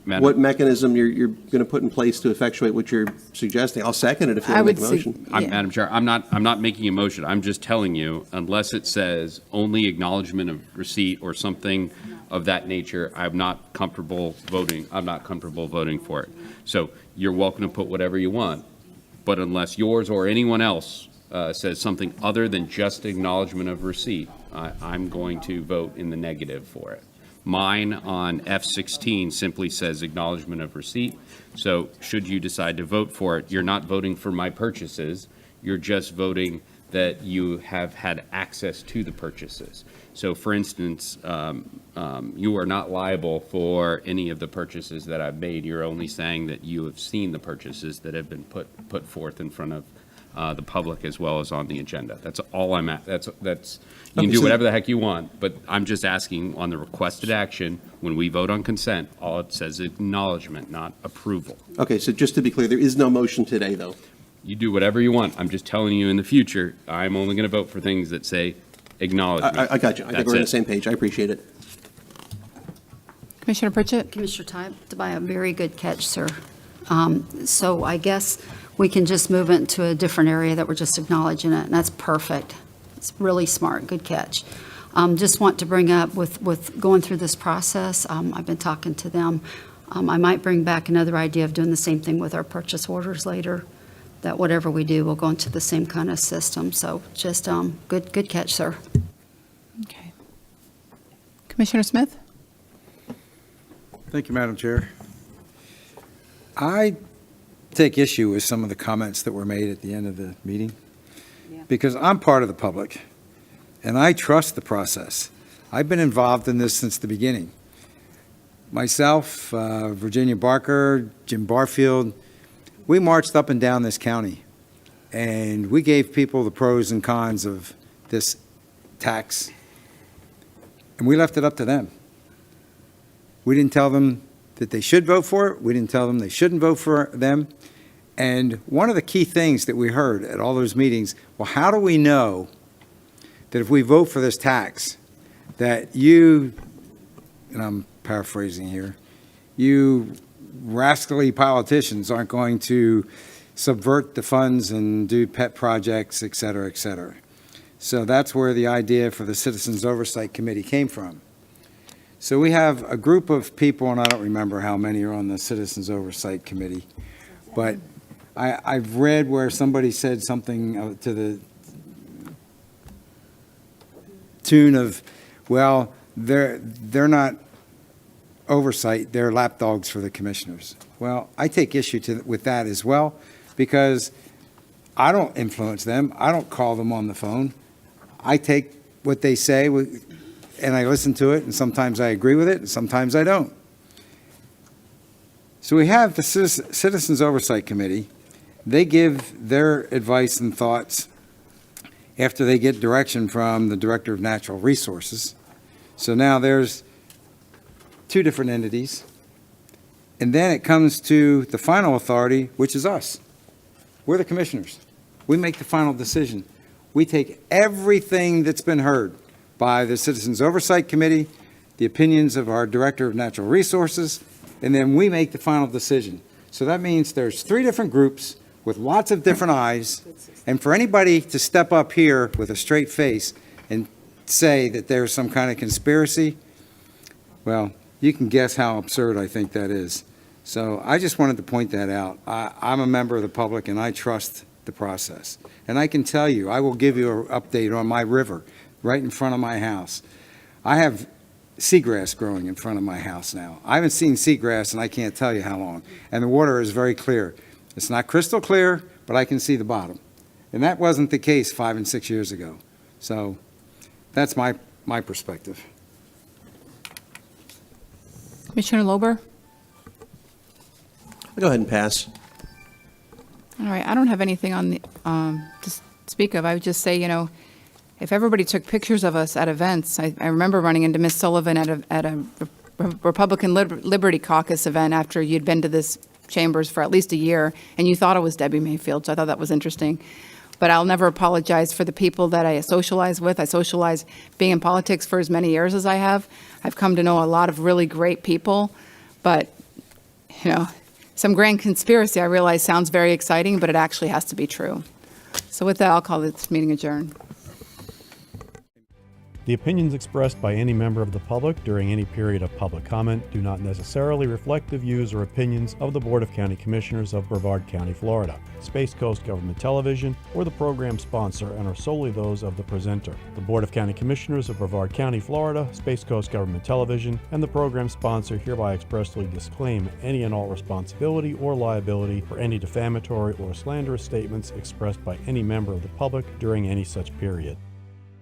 what mechanism you're going to put in place to effectuate what you're suggesting. I'll second it if you want to make a motion. Madam Chair, I'm not making a motion. I'm just telling you, unless it says only acknowledgement of receipt or something of that nature, I'm not comfortable voting. I'm not comfortable voting for it. So you're welcome to put whatever you want, but unless yours or anyone else says something other than just acknowledgement of receipt, I'm going to vote in the negative for it. Mine on F16 simply says acknowledgement of receipt. So should you decide to vote for it, you're not voting for my purchases. You're just voting that you have had access to the purchases. So for instance, you are not liable for any of the purchases that I've made. You're only saying that you have seen the purchases that have been put forth in front of the public as well as on the agenda. That's all I'm at. That's you can do whatever the heck you want, but I'm just asking on the requested action, when we vote on consent, all it says is acknowledgement, not approval. Okay, so just to be clear, there is no motion today, though. You do whatever you want. I'm just telling you in the future, I'm only going to vote for things that say acknowledgement. I got you. I think we're on the same page. I appreciate it. Commissioner Pritchett? Commissioner Tobia, very good catch, sir. So I guess we can just move it into a different area that we're just acknowledging it, and that's perfect. It's really smart, good catch. Just want to bring up with going through this process, I've been talking to them. I might bring back another idea of doing the same thing with our purchase orders later, that whatever we do, we'll go into the same kind of system. So just good catch, sir. Okay. Commissioner Smith? Thank you, Madam Chair. I take issue with some of the comments that were made at the end of the meeting, because I'm part of the public, and I trust the process. I've been involved in this since the beginning. Myself, Virginia Barker, Jim Barfield, we marched up and down this county, and we gave people the pros and cons of this tax, and we left it up to them. We didn't tell them that they should vote for it. We didn't tell them they shouldn't vote for them. And one of the key things that we heard at all those meetings, well, how do we know that if we vote for this tax, that you, and I'm paraphrasing here, you rascally politicians aren't going to subvert the funds and do pet projects, et cetera, et cetera. So that's where the idea for the Citizens Oversight Committee came from. So we have a group of people, and I don't remember how many are on the Citizens Oversight Committee, but I've read where somebody said something to the tune of, well, they're not oversight, they're lapdogs for the commissioners. Well, I take issue with that as well, because I don't influence them. I don't call them on the phone. I take what they say and I listen to it, and sometimes I agree with it, and sometimes I don't. So we have the Citizens Oversight Committee. They give their advice and thoughts after they get direction from the Director of Natural Resources. So now there's two different entities. And then it comes to the final authority, which is us. We're the commissioners. We make the final decision. We take everything that's been heard by the Citizens Oversight Committee, the opinions of our Director of Natural Resources, and then we make the final decision. So that means there's three different groups with lots of different eyes, and for anybody to step up here with a straight face and say that there's some kind of conspiracy, well, you can guess how absurd I think that is. So I just wanted to point that out. I'm a member of the public, and I trust the process. And I can tell you, I will give you an update on my river right in front of my house. I have seagrass growing in front of my house now. I haven't seen seagrass, and I can't tell you how long. And the water is very clear. It's not crystal clear, but I can see the bottom. And that wasn't the case 5 and 6 years ago. So that's my perspective. Commissioner Lober? I'll go ahead and pass. All right, I don't have anything on the, to speak of. I would just say, you know, if everybody took pictures of us at events, I remember running into Miss Sullivan at a Republican Liberty Caucus event after you'd been to this chambers for at least a year, and you thought it was Debbie Mayfield, so I thought that was interesting. But I'll never apologize for the people that I socialize with. I socialize being in politics for as many years as I have. I've come to know a lot of really great people, but, you know, some grand conspiracy, I realize, sounds very exciting, but it actually has to be true. So with that, I'll call this meeting adjourned. The opinions expressed by any member of the public during any period of public comment do not necessarily reflect the views or opinions of the Board of County Commissioners of Brevard County, Florida, Space Coast Government Television, or the program sponsor, and are solely those of the presenter. The Board of County Commissioners of Brevard County, Florida, Space Coast Government Television, and the program sponsor hereby expressly disclaim any and all responsibility or liability for any defamatory or slanderous statements expressed by any member of the public during any such period.